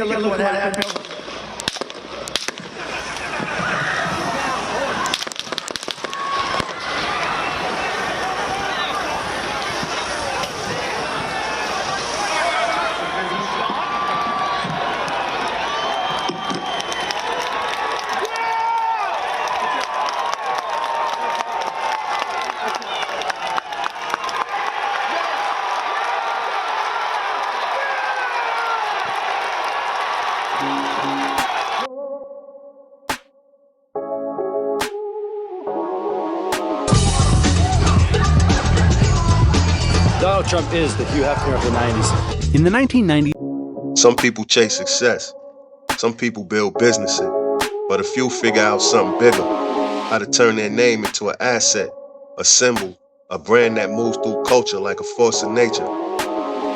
Look what happened. Donald Trump is the Hugh Hefner of the 90s. In the 1990s, some people chase success. Some people build businesses. But a few figure out something bigger. How to turn their name into an asset, a symbol, a brand that moves through culture like a force of nature.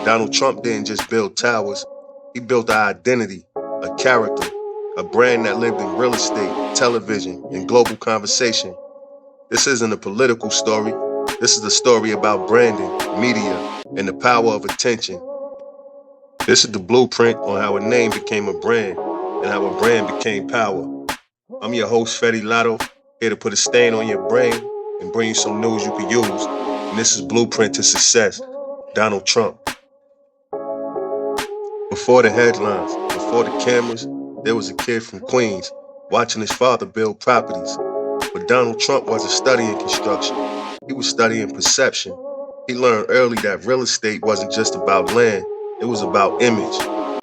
Donald Trump didn't just build towers. He built an identity, a character, a brand that lived in real estate, television, and global conversation. This isn't a political story. This is a story about branding, media, and the power of attention. This is the blueprint on how a name became a brand and how a brand became power. I'm your host, Fetty Lotto, here to put a stain on your brain and bring you some news you can use. And this is Blueprint to Success, Donald Trump. Before the headlines, before the cameras, there was a kid from Queens watching his father build properties. But Donald Trump wasn't studying construction. He was studying perception. He learned early that real estate wasn't just about land, it was about image.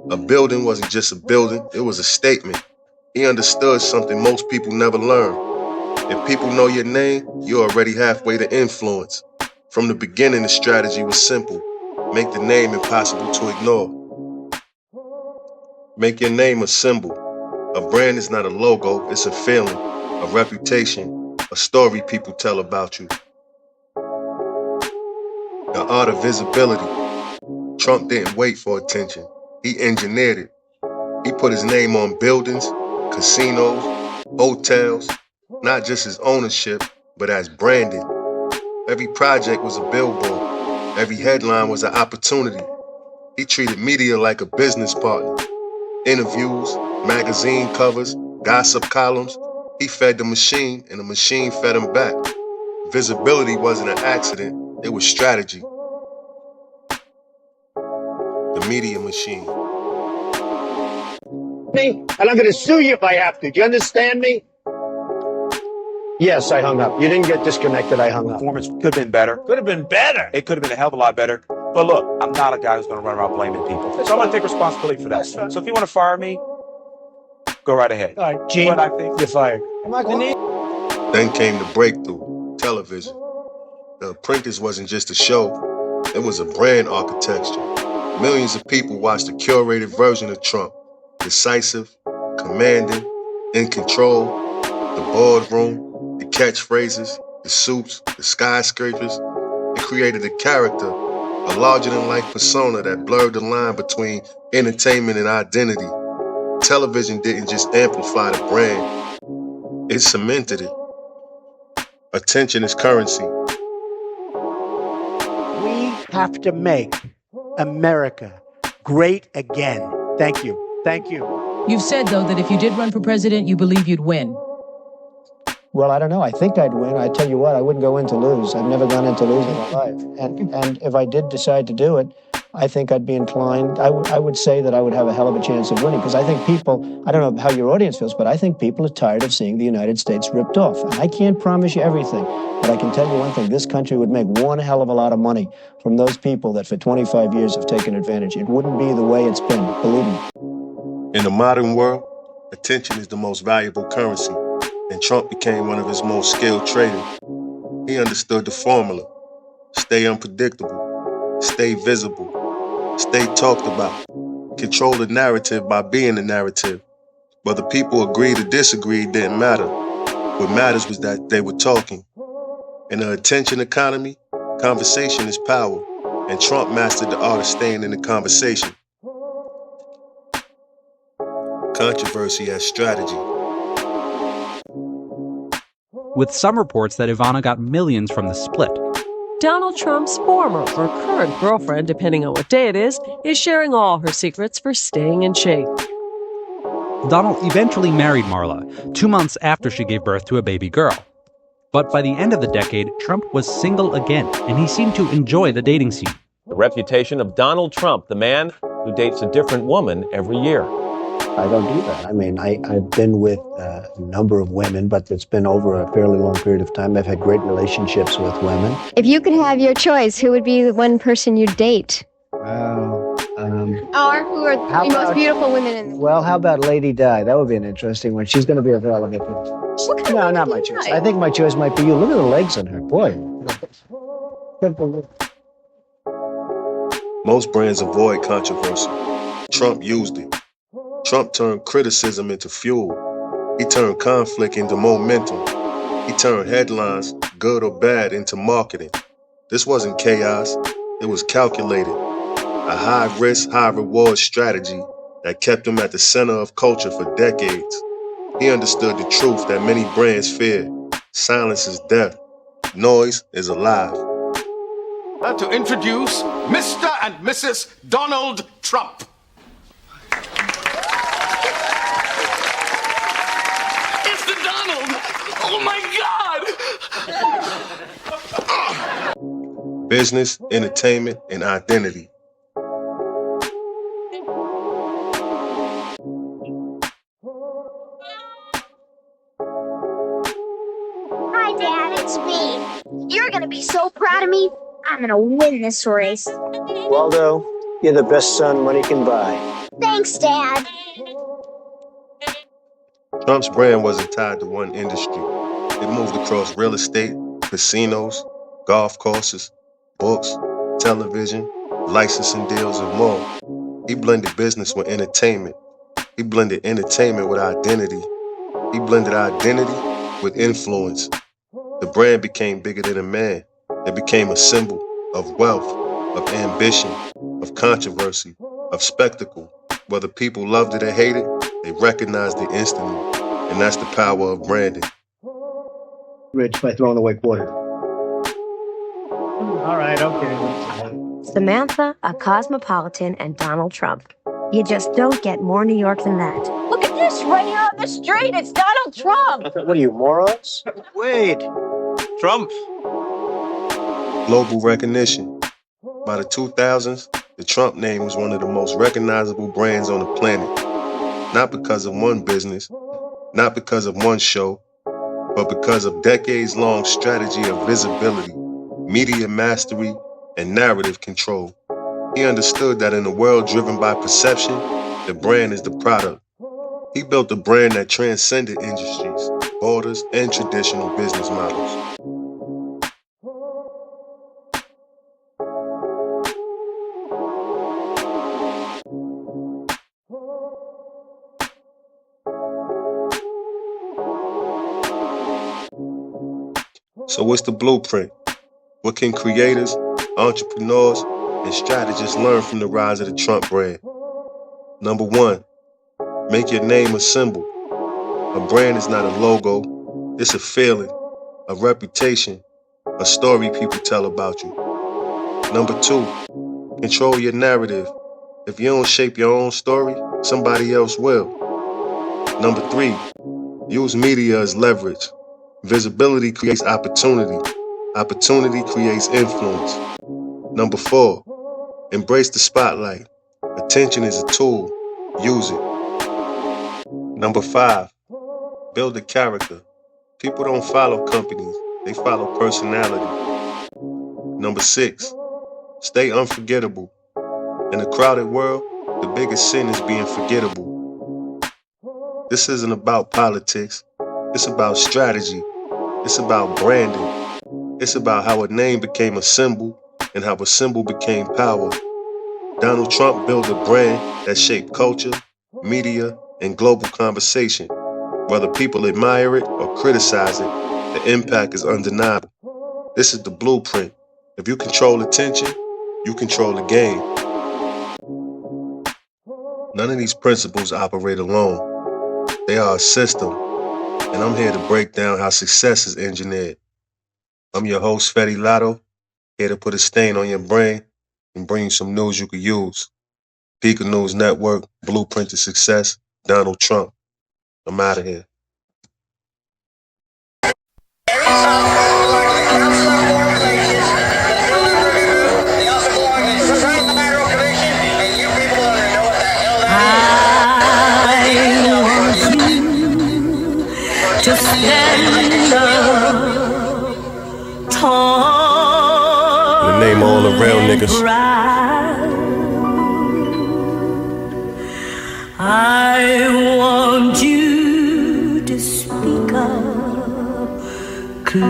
A building wasn't just a building, it was a statement. He understood something most people never learn. If people know your name, you're already halfway to influence. From the beginning, the strategy was simple. Make the name impossible to ignore. Make your name a symbol. A brand is not a logo, it's a feeling, a reputation, a story people tell about you. The art of visibility. Trump didn't wait for attention. He engineered it. He put his name on buildings, casinos, hotels, not just as ownership, but as branding. Every project was a billboard. Every headline was an opportunity. He treated media like a business partner. Interviews, magazine covers, gossip columns. He fed the machine, and the machine fed him back. Visibility wasn't an accident, it was strategy. The media machine. And I'm going to sue you if I have to. Do you understand me? Yes, I hung up. You didn't get disconnected. I hung up. Performance could have been better. Could have been better. It could have been a hell of a lot better. But look, I'm not a guy who's going to run around blaming people. So I'm going to take responsibility for that. So if you want to fire me, go right ahead. All right, Gene, but I think you're fired. Then came the breakthrough, television. The Apprentice wasn't just a show, it was a brand architecture. Millions of people watched a curated version of Trump. Decisive, commanding, in control, the boardroom, the catchphrases, the suits, the skyscrapers. It created a character, a larger-than-life persona that blurred the line between entertainment and identity. Television didn't just amplify the brand, it cemented it. Attention is currency. We have to make America great again. Thank you. Thank you. You've said, though, that if you did run for president, you believe you'd win. Well, I don't know. I think I'd win. I tell you what, I wouldn't go in to lose. I've never gone in to lose in my life. And if I did decide to do it, I think I'd be inclined. I would say that I would have a hell of a chance of winning, because I think people, I don't know how your audience feels, but I think people are tired of seeing the United States ripped off. And I can't promise you everything, but I can tell you one thing. This country would make one hell of a lot of money from those people that for 25 years have taken advantage. It wouldn't be the way it's been, believe me. In the modern world, attention is the most valuable currency, and Trump became one of his most skilled traders. He understood the formula. Stay unpredictable, stay visible, stay talked about, control the narrative by being the narrative. Whether people agreed or disagreed didn't matter. What matters was that they were talking. In the attention economy, conversation is power, and Trump mastered the art of staying in the conversation. Controversy as strategy. With some reports that Ivana got millions from the split. Donald Trump's former or current girlfriend, depending on what day it is sharing all her secrets for staying in shape. Donald eventually married Marla 2 months after she gave birth to a baby girl. But by the end of the decade, Trump was single again, and he seemed to enjoy the dating scene. The reputation of Donald Trump, the man who dates a different woman every year. I don't do that. I mean, I've been with a number of women, but it's been over a fairly long period of time. I've had great relationships with women. If you could have your choice, who would be the one person you'd date? Or who are the most beautiful women in the world? Well, how about Lady Di? That would be an interesting one. She's going to be available. No, not my choice. I think my choice might be you. Look at the legs on her. Boy. Most brands avoid controversy. Trump used it. Trump turned criticism into fuel. He turned conflict into momentum. He turned headlines, good or bad, into marketing. This wasn't chaos. It was calculated. A high-risk, high-reward strategy that kept him at the center of culture for decades. He understood the truth that many brands fear. Silence is death. Noise is alive. To introduce Mr. and Mrs. Donald Trump. It's the Donald! Oh my God! Business, entertainment, and identity. Hi, Dad, it's me. You're gonna be so proud of me. I'm gonna win this race. Waldo, you're the best son money can buy. Thanks, Dad. Trump's brand wasn't tied to one industry. It moved across real estate, casinos, golf courses, books, television, licensing deals, and more. He blended business with entertainment. He blended entertainment with identity. He blended identity with influence. The brand became bigger than a man. It became a symbol of wealth, of ambition, of controversy, of spectacle. Whether people loved it or hated, they recognized it instantly. And that's the power of branding. Rich by throwing away quarter. All right, okay. Samantha, a cosmopolitan, and Donald Trump. You just don't get more New York than that. Look at this right here on the street. It's Donald Trump. What are you, morons? Wait. Trump. Global recognition. By the 2000s, the Trump name was one of the most recognizable brands on the planet. Not because of one business, not because of one show, but because of decades-long strategy of visibility, media mastery, and narrative control. He understood that in a world driven by perception, the brand is the product. He built a brand that transcended industries, borders, and traditional business models. So what's the blueprint? What can creators, entrepreneurs, and strategists learn from the rise of the Trump brand? Number one, make your name a symbol. A brand is not a logo, it's a feeling, a reputation, a story people tell about you. Number two, control your narrative. If you don't shape your own story, somebody else will. Number three, use media as leverage. Visibility creates opportunity. Opportunity creates influence. Number four, embrace the spotlight. Attention is a tool. Use it. Number five, build a character. People don't follow companies, they follow personality. Number six, stay unforgettable. In a crowded world, the biggest sin is being forgettable. This isn't about politics. It's about strategy. It's about branding. It's about how a name became a symbol and how a symbol became power. Donald Trump built a brand that shaped culture, media, and global conversation. Whether people admire it or criticize it, the impact is undeniable. This is the blueprint. If you control attention, you control the game. None of these principles operate alone. They are a system, and I'm here to break down how success is engineered. I'm your host, Fetty Lotto, here to put a stain on your brain and bring you some news you could use. Peak News Network, Blueprint to Success. Donald Trump. I'm out of here. To stand up tall. The name of all the real niggas. I want you to speak up clear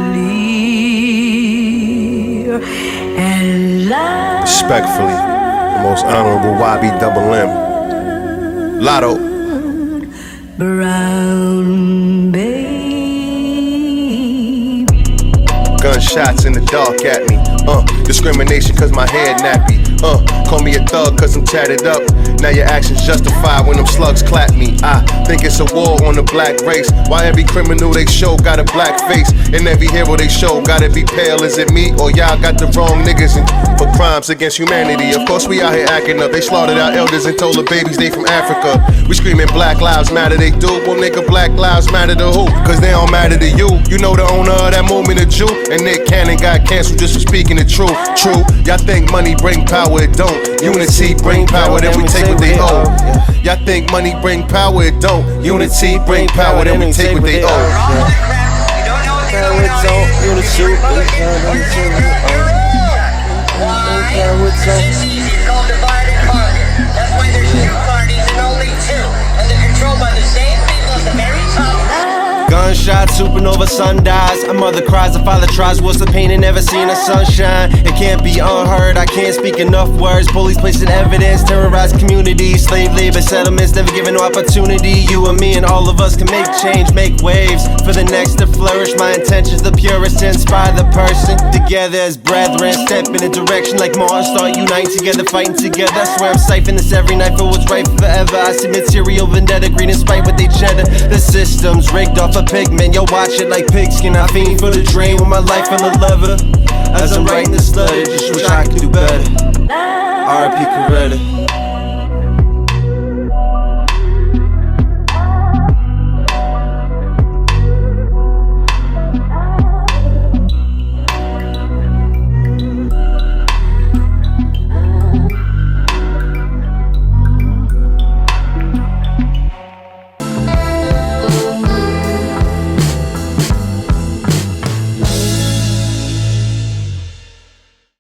and loud. Respectfully, the most honorable YB Double M. Lotto. Brown baby. Gunshots in the dark at me. Discrimination cause my hair nappy. Call me a thug cause I'm tatted up. Now your actions justify when them slugs clap me. I think it's a war on the black race. Why every criminal they show got a black face, and every hero they show gotta be pale? Is it me or y'all got the wrong niggas for crimes against humanity? Of course we out here acting up. They slaughtered our elders and told the babies they from Africa. We screaming Black Lives Matter, they do. Well nigga, Black Lives Matter to who? Cause they don't matter to you. You know the owner of that movement, a Jew, and Nick Cannon got canceled just for speaking the truth. True, y'all think money bring power, it don't. Unity bring power, then we take what they owe. Y'all think money bring power, it don't. Unity bring power, then we take what they owe. Gunshots, supernova, sun dies. A mother cries, a father tries. What's the pain in never seeing the sunshine? It can't be unheard, I can't speak enough words. Police placing evidence, terrorize communities. Slave labor settlements, never given no opportunity. You and me and all of us can make change, make waves for the next to flourish. My intentions the purest to inspire the person. Together as brethren, step in a direction like Mars. Start uniting together, fighting together. I swear I'm siphoning this every night for what's right forever. I see material vendetta, green and spite with they cheddar. The system's rigged off a pigment, yo, watch it like pigskin. I fiend for the drain with my life on the lever. As I'm writing this letter, just wish I could do better. R.I.P. Coretta.